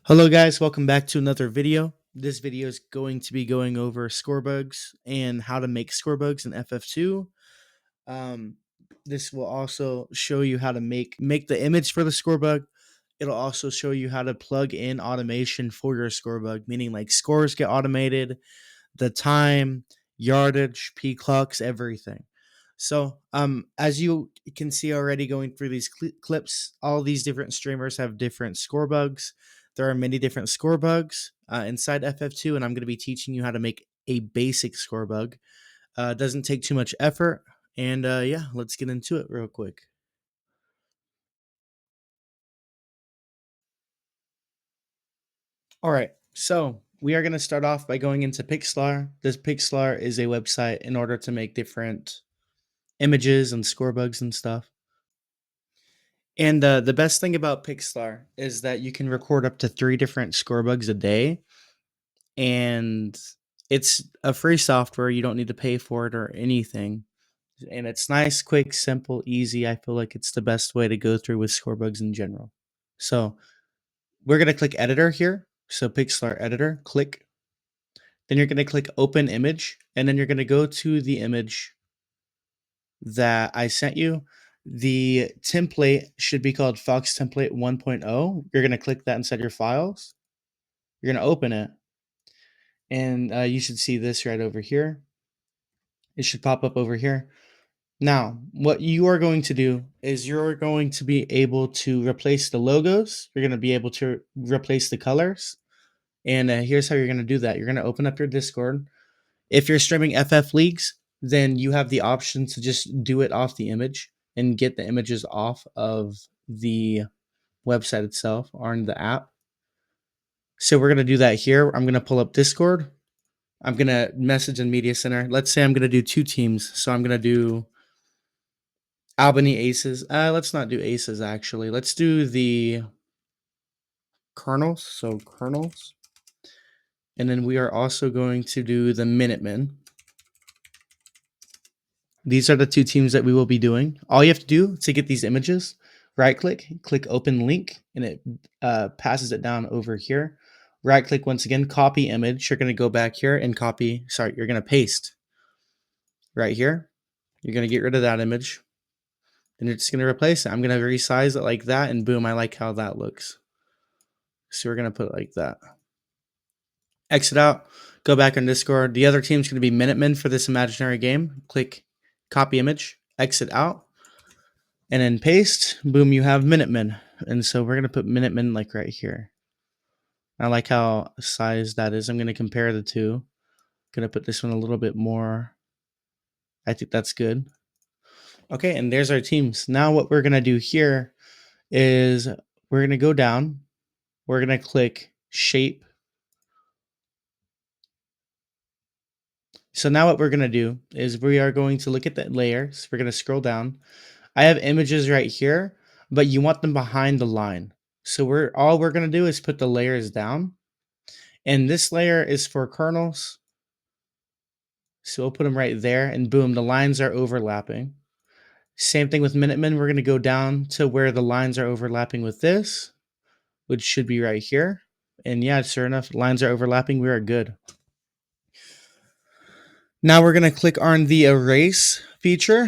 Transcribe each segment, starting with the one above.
Hello guys, welcome back to another video. This video is going to be going over scorebugs and how to make scorebugs in FF2. Um, this will also show you how to make the image for the scorebug. It'll also show you how to plug in automation for your scorebug, meaning like scores get automated, the time, yardage, P clocks, everything. So, as you can see already going through these clips, all these different streamers have different score bugs. There are many different score bugs inside FF2, and I'm going to be teaching you how to make a basic score bug. It doesn't take too much effort, and yeah, let's get into it real quick. All right, so we are going to start off by going into Pixlr. This Pixlr is a website in order to make different images and score bugs and stuff. And the best thing about Pixlr is that you can record up to 3 different score bugs a day, and it's a free software. You don't need to pay for it or anything, and it's nice, quick, simple, easy. I feel like it's the best way to go through with score bugs in general. So we're gonna click Editor here. So Pixlr Editor, click. Then you're gonna click Open Image, and then you're gonna go to the image that I sent you. The template should be called Fox Template 1.0. You're going to click that inside your files. You're going to open it, and you should see this right over here. It should pop up over here. Now, what you are going to do is you're going to be able to replace the logos. You're going to be able to replace the colors. And here's how you're going to do that. You're going to open up your Discord. If you're streaming FF Leagues, then you have the option to just do it off the image and get the images off of the website itself or in the app. So we're going to do that here. I'm going to pull up Discord. I'm going to message in Media Center. Let's say I'm going to do 2 teams. So I'm going to do Albany Aces. Let's not do Aces, actually. Let's do the Colonels. So Colonels. And then we are also going to do the Minutemen. These are the 2 teams that we will be doing. All you have to do to get these images, right click, click open link, and it passes it down over here. Right click once again, copy image. You're going to go back here and you're going to paste right here. You're going to get rid of that image. And you're just going to replace it. I'm going to resize it like that, and boom, I like how that looks. So we're going to put it like that. Exit out, go back on Discord. The other team's going to be Minutemen for this imaginary game. Click copy image, exit out, and then paste. Boom, you have Minutemen. And so we're going to put Minutemen like right here. I like how size that is. I'm going to compare the two. Going to put this one a little bit more. I think that's good. Okay, and there's our teams. Now what we're going to do here is we're going to go down. We're going to click shape. So now what we're going to do is we are going to look at the layers. We're going to scroll down. I have images right here, but you want them behind the line. So all we're going to do is put the layers down. And this layer is for kernels. So we'll put them right there, and boom, the lines are overlapping. Same thing with Minutemen. We're going to go down to where the lines are overlapping with this, which should be right here. And yeah, sure enough, lines are overlapping. We are good. Now we're going to click on the erase feature.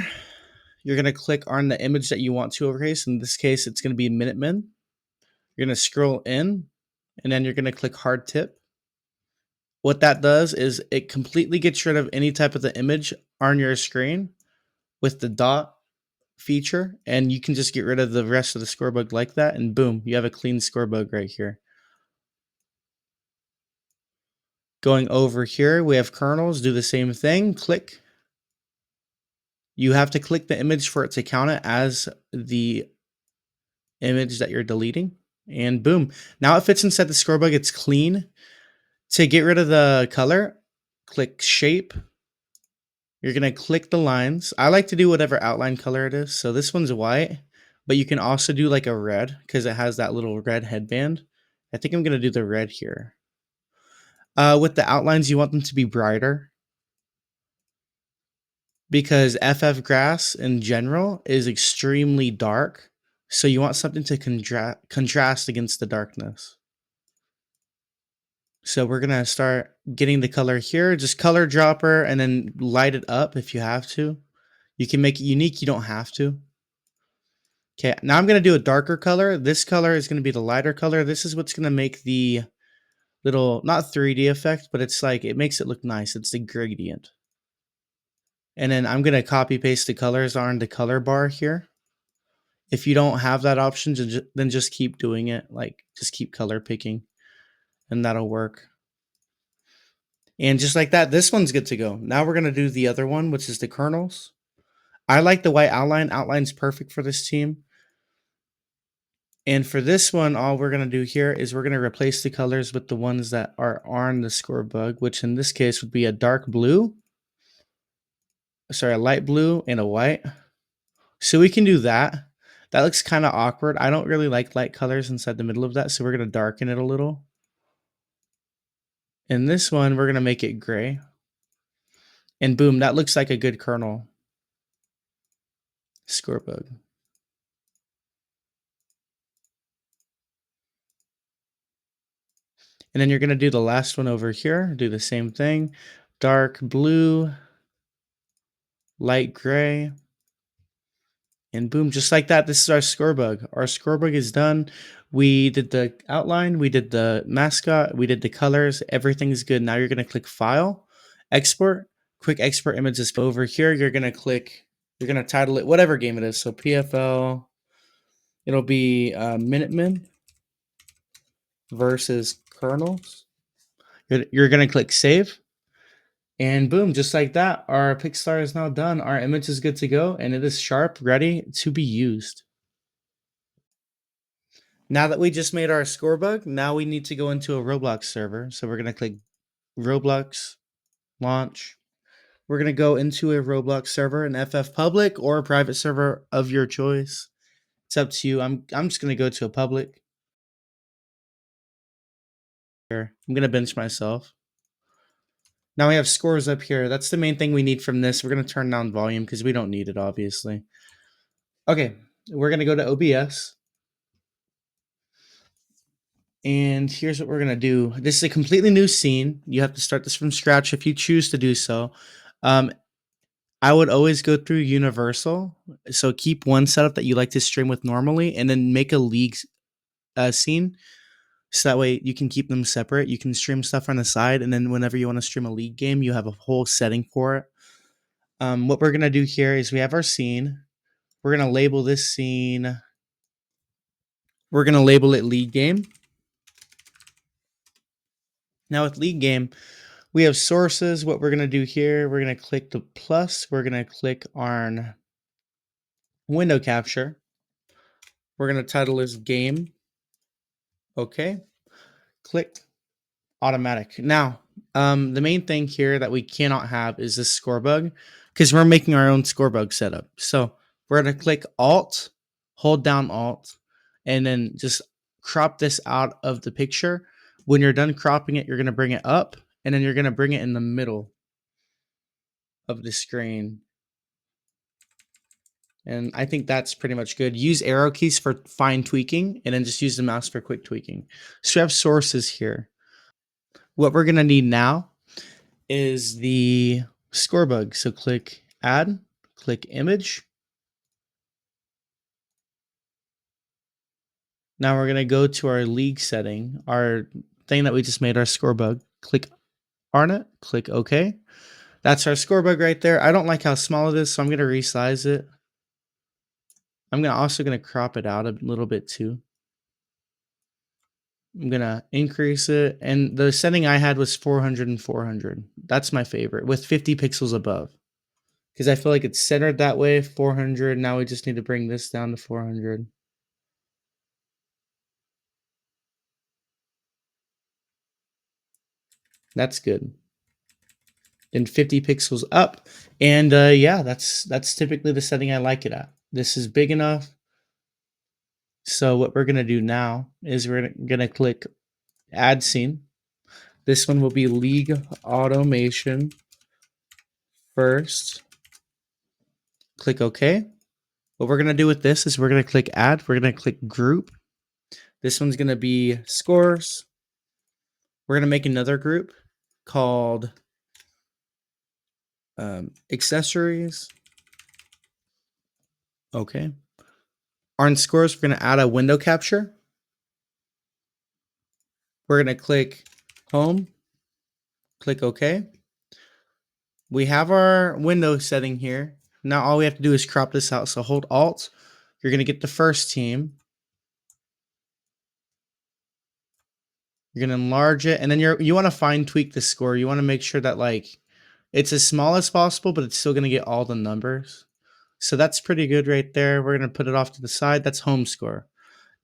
You're going to click on the image that you want to erase. In this case, it's going to be Minutemen. You're going to scroll in, and then you're going to click hard tip. What that does is it completely gets rid of any type of the image on your screen with the dot feature, and you can just get rid of the rest of the scorebug like that, and boom, you have a clean scorebug right here. Going over here, we have kernels. Do the same thing. Click. You have to click the image for it to count it as the image that you're deleting, and boom, now it fits inside the scorebug. It's clean. To get rid of the color, click shape. You're going to click the lines. I like to do whatever outline color it is. So this one's white, but you can also do like a red because it has that little red headband. I think I'm going to do the red here. With the outlines, you want them to be brighter because FF grass in general is extremely dark. So you want something to contrast against the darkness. So we're gonna start getting the color here, just color dropper and then light it up if you have to. You can make it unique, you don't have to. Okay, now I'm gonna do a darker color. This color is gonna be the lighter color. This is what's gonna make the little, not 3D effect, but it's like, it makes it look nice. It's the gradient. And then I'm gonna copy paste the colors on the color bar here. If you don't have that option, then just keep doing it. Like, just keep color picking and that'll work. And just like that, this one's good to go. Now we're going to do the other one, which is the kernels. I like the white outline. Outline's perfect for this team. And for this one, all we're going to do here is we're going to replace the colors with the ones that are on the Scorebug, which in this case would be a dark blue. Sorry, a light blue and a white. So we can do that. That looks kind of awkward. I don't really like light colors inside the middle of that, so we're going to darken it a little. In this one, we're going to make it gray. And boom, that looks like a good kernel. Scorebug. And then you're going to do the last one over here. Do the same thing. Dark blue, light gray. And boom, just like that, this is our Scorebug. Our Scorebug is done. We did the outline, we did the mascot, we did the colors. Everything's good. Now you're going to click File, Export, Quick Export Images. Over here, you're going to click, you're going to title it whatever game it is. So PFL, it'll be Minutemen versus Kernels. You're going to click Save. And boom, just like that, our Pixar is now done. Our image is good to go, and it is sharp, ready to be used. Now that we just made our Scorebug, now we need to go into a Roblox server. So we're going to click Roblox, Launch. We're going to go into a Roblox server, an FF public or a private server of your choice. It's up to you. I'm just going to go to a public. Here, I'm going to bench myself. Now we have scores up here. That's the main thing we need from this. We're going to turn down volume because we don't need it, obviously. Okay, we're going to go to OBS. And here's what we're going to do. This is a completely new scene. You have to start this from scratch if you choose to do so. I would always go through Universal. So keep one setup that you like to stream with normally and then make a league scene. So that way you can keep them separate. You can stream stuff on the side. And then whenever you want to stream a league game, you have a whole setting for it. What we're going to do here is we have our scene. We're going to label this scene. We're going to label it league game. Now with league game, we have sources. What we're going to do here, we're going to click the plus. We're going to click on window capture. We're going to title this game. Okay. Click automatic. Now, the main thing here that we cannot have is this Scorebug because we're making our own Scorebug setup. So we're going to click Alt, hold down Alt, and then just crop this out of the picture. When you're done cropping it, you're going to bring it up, and then you're going to bring it in the middle of the screen. And I think that's pretty much good. Use arrow keys for fine tweaking, and then just use the mouse for quick tweaking. So we have sources here. What we're going to need now is the Scorebug. So click Add, click Image. Now we're going to go to our league setting, our thing that we just made, our Scorebug. Click on it, click OK. That's our Scorebug right there. I don't like how small it is, so I'm going to resize it. I'm also going to crop it out a little bit too. I'm going to increase it. And the setting I had was 400 and 400. That's my favorite, with 50 pixels above. Because I feel like it's centered that way, 400. Now we just need to bring this down to 400. That's good. Then 50 pixels up. And yeah, that's typically the setting I like it at. This is big enough. So what we're going to do now is we're going to click Add Scene. This one will be League Automation first. Click OK. What we're going to do with this is we're going to click Add. We're going to click Group. This one's going to be Scores. We're going to make another group called accessories. Okay. On scores, we're going to add a window capture. We're going to click home, click OK. We have our window setting here. Now all we have to do is crop this out. So hold Alt. You're going to get the first team. You're going to enlarge it. And then you want to fine tweak the score. You want to make sure that like it's as small as possible, but it's still going to get all the numbers. So that's pretty good right there. We're going to put it off to the side. That's home score.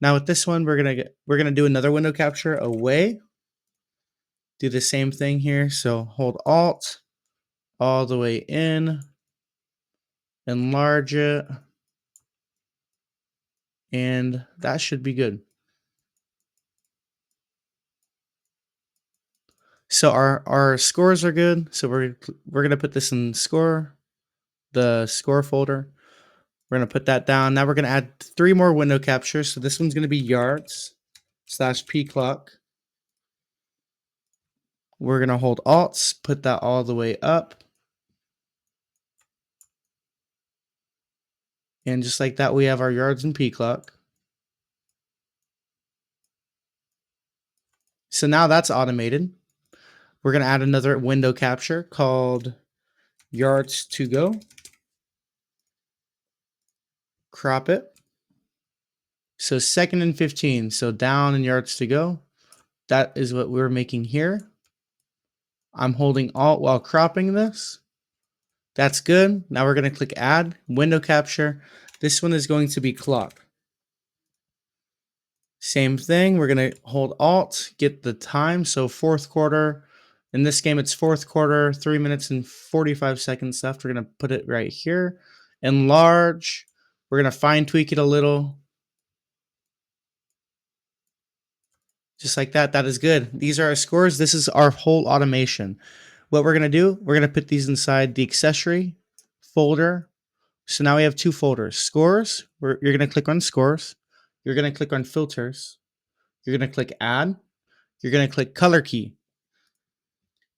Now with this one, we're going to do another window capture away. Do the same thing here. So hold Alt all the way in, enlarge it, and that should be good. So our scores are good. So we're gonna put this in the score folder. We're gonna put that down. Now we're gonna add 3 more window captures. So this one's gonna be yards / p clock. We're gonna hold Alt, put that all the way up. And just like that, we have our yards and p clock. So now that's automated. We're gonna add another window capture called yards to go. Crop it. So 2nd and 15. So down and yards to go. That is what we're making here. I'm holding Alt while cropping this. That's good. Now we're going to click Add, Window Capture. This one is going to be Clock. Same thing. We're going to hold Alt, get the time. So 4th quarter. In this game, it's 4th quarter, 3 minutes and 45 seconds left. We're going to put it right here. Enlarge. We're going to fine tweak it a little. Just like that. That is good. These are our scores. This is our whole automation. What we're going to do, we're going to put these inside the accessory folder. So now we have 2 folders. Scores, you're going to click on scores. You're going to click on filters. You're going to click add. You're going to click color key.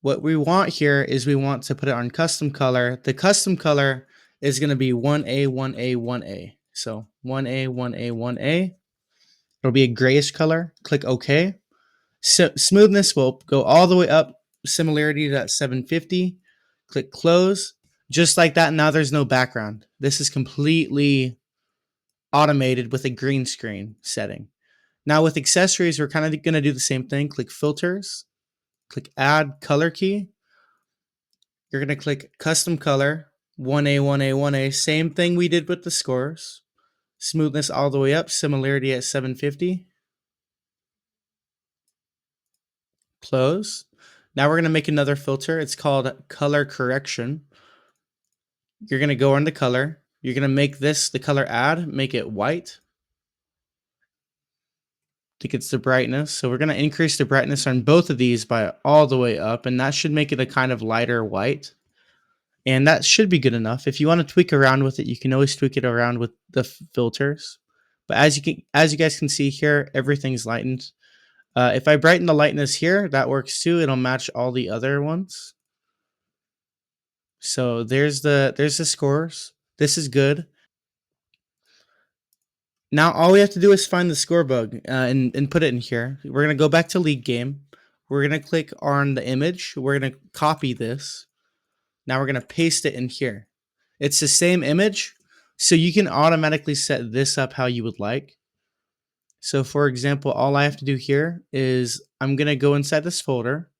What we want here is we want to put it on custom color. The custom color is going to be 1A, 1A, 1A. So 1A, 1A, 1A. It'll be a grayish color. Click OK. So smoothness will go all the way up. Similarity to 750. Click close. Just like that, now there's no background. This is completely automated with a green screen setting. Now with accessories, we're kind of going to do the same thing. Click filters. Click add color key. You're going to click custom color. 1A, 1A, 1A. Same thing we did with the scores. Smoothness all the way up. Similarity at 750. Close. Now we're going to make another filter. It's called color correction. You're going to go on the color. You're going to make this the color add, make it white. I think it's the brightness. So we're going to increase the brightness on both of these by all the way up, and that should make it a kind of lighter white. And that should be good enough. If you want to tweak around with it, you can always tweak it around with the filters. But as you guys can see here, everything's lightened. If I brighten the lightness here, that works too. It'll match all the other ones. So there's the scores. This is good. Now all we have to do is find the Scorebug and put it in here. We're going to go back to League Game. We're going to click on the image. We're going to copy this. Now we're going to paste it in here. It's the same image, so you can automatically set this up how you would like. So for example, all I have to do here is I'm going to go inside this folder.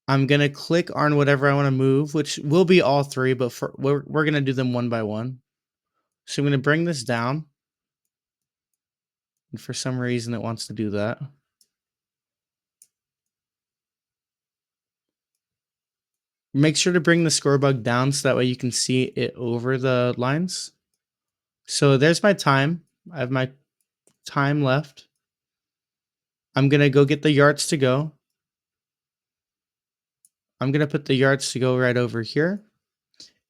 I'm going to click on whatever I want to move, which will be all 3, but we're going to do them one by one. So I'm going to bring this down. And for some reason, it wants to do that. Make sure to bring the Scorebug down so that way you can see it over the lines. So there's my time. I have my time left. I'm going to go get the yards to go. I'm going to put the yards to go right over here.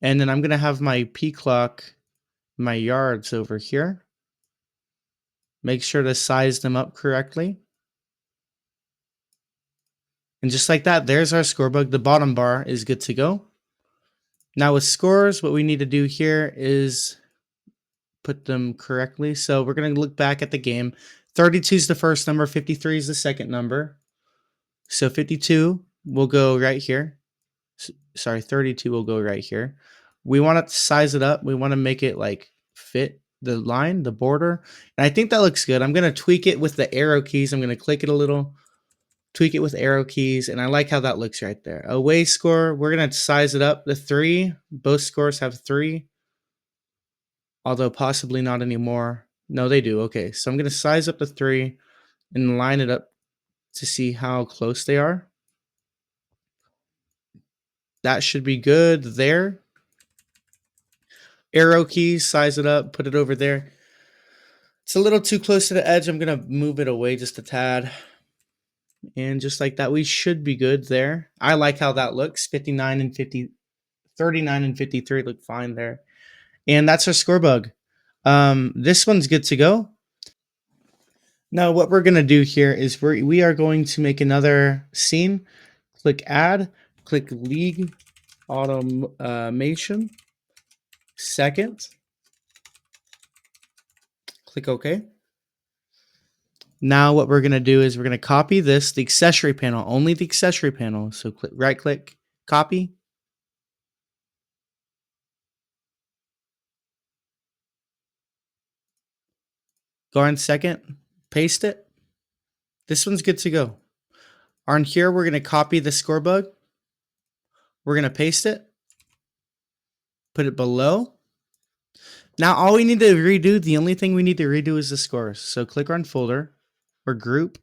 And then I'm going to have my P clock, my yards over here. Make sure to size them up correctly. And just like that, there's our scorebug. The bottom bar is good to go. Now with scores, what we need to do here is put them correctly. So we're going to look back at the game. 32 is the first number, 53 is the second number. So 52 will go right here. Sorry, 32 will go right here. We want to size it up. We want to make it like fit the line, the border. And I think that looks good. I'm going to tweak it with the arrow keys. I'm going to click it a little, tweak it with arrow keys. And I like how that looks right there. Away score, we're going to size it up. The 3, both scores have 3. Although possibly not anymore. No, they do. Okay, so I'm going to size up the 3 and line it up to see how close they are. That should be good there. Arrow keys, size it up, put it over there. It's a little too close to the edge. I'm going to move it away just a tad. And just like that, we should be good there. I like how that looks. 59 and 50, 39 and 53 look fine there. And that's our score bug. This one's good to go. Now, what we're going to do here is we are going to make another scene. Click add, click league automation, second, click OK. Now what we're going to do is we're going to copy this, the accessory panel, only the accessory panel. So click right click, copy. Go on second, paste it. This one's good to go. On here, we're going to copy the score bug. We're going to paste it, put it below. Now all we need to redo, the only thing we need to redo is the scores. So click on folder or group,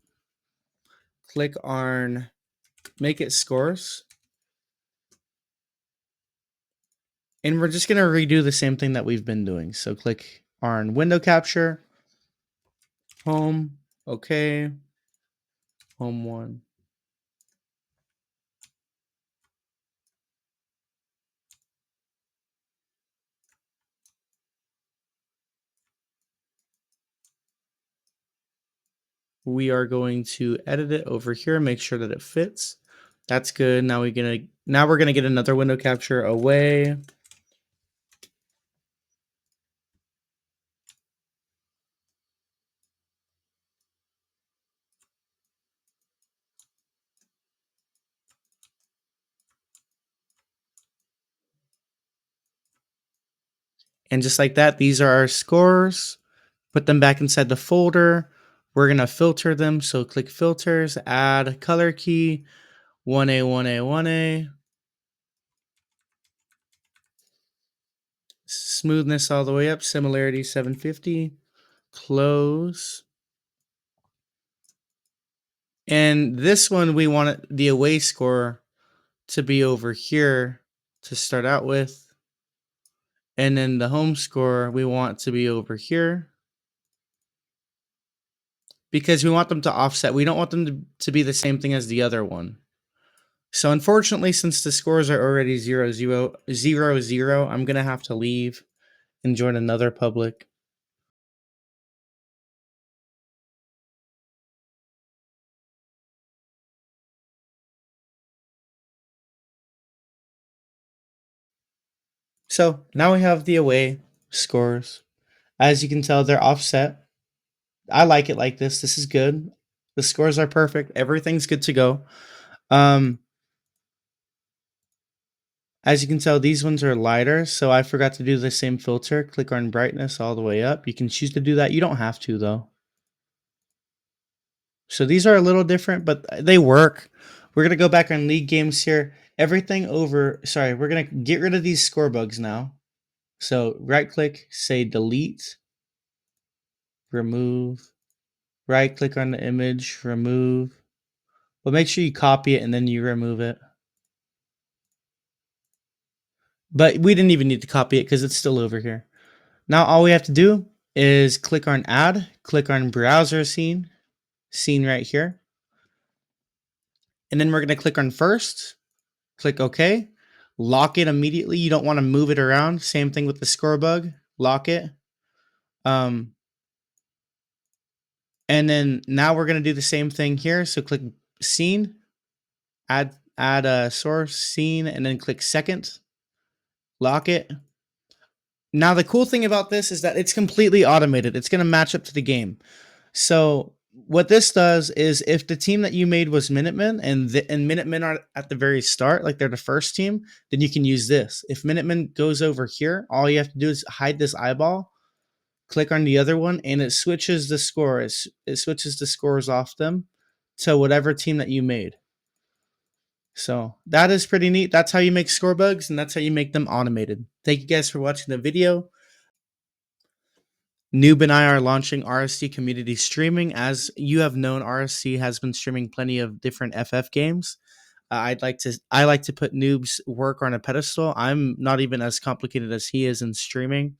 click on make it scores. And we're just going to redo the same thing that we've been doing. So click on window capture, home, okay, home 1. We are going to edit it over here, make sure that it fits. That's good. Now we're gonna get another window capture away. And just like that, these are our scores. Put them back inside the folder. We're gonna filter them. So click filters, add color key, 1A, 1A, 1A. Smoothness all the way up, similarity 750. Close. And this one, we want the away score to be over here to start out with. And then the home score, we want to be over here. Because we want them to offset. We don't want them to be the same thing as the other one. So unfortunately, since the scores are already 0, 0, 0, 0, I'm going to have to leave and join another public. So now we have the away scores. As you can tell, they're offset. I like it like this. This is good. The scores are perfect. Everything's good to go. As you can tell, these ones are lighter, so I forgot to do the same filter. Click on brightness all the way up. You can choose to do that. You don't have to, though. So these are a little different, but they work. We're going to go back on league games here. Everything over, sorry, we're going to get rid of these score bugs now. So right click, say delete, remove, right click on the image, remove. But make sure you copy it and then you remove it. But we didn't even need to copy it because it's still over here. Now all we have to do is click on add, click on browser scene right here. And then we're going to click on first, click OK, lock it immediately. You don't want to move it around. Same thing with the score bug, lock it. And then now we're going to do the same thing here. So click scene, add a source scene, and then click second, lock it. Now the cool thing about this is that it's completely automated. It's going to match up to the game. So what this does is if the team that you made was Minutemen and Minutemen are at the very start, like they're the first team, then you can use this. If Minutemen goes over here, all you have to do is hide this eyeball, click on the other one, and it switches the score. It switches the scores off them to whatever team that you made. So that is pretty neat. That's how you make score bugs, and that's how you make them automated. Thank you guys for watching the video. Noob and I are launching RSC community streaming. As you have known, RSC has been streaming plenty of different FF games. I like to put Noob's work on a pedestal. I'm not even as complicated as he is in streaming.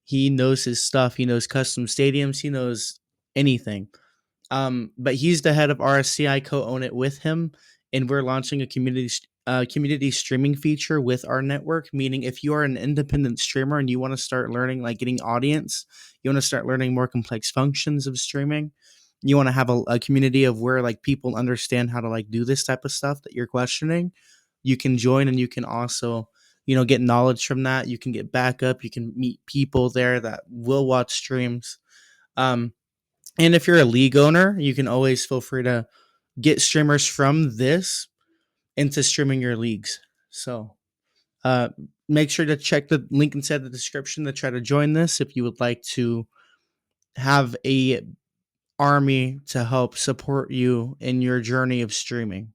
He knows his stuff. He knows custom stadiums. He knows anything. But he's the head of RSC. I co-own it with him, and we're launching a community streaming feature with our network. Meaning, if you are an independent streamer and you want to start learning, like getting audience, you want to start learning more complex functions of streaming. You want to have a community of where like people understand how to like do this type of stuff that you're questioning. You can join, and you can also get knowledge from that. You can get backup. You can meet people there that will watch streams. And if you're a league owner, you can always feel free to get streamers from this into streaming your leagues. So uh, make sure to check the link inside the description to try to join this if you would like to have a army to help support you in your journey of streaming.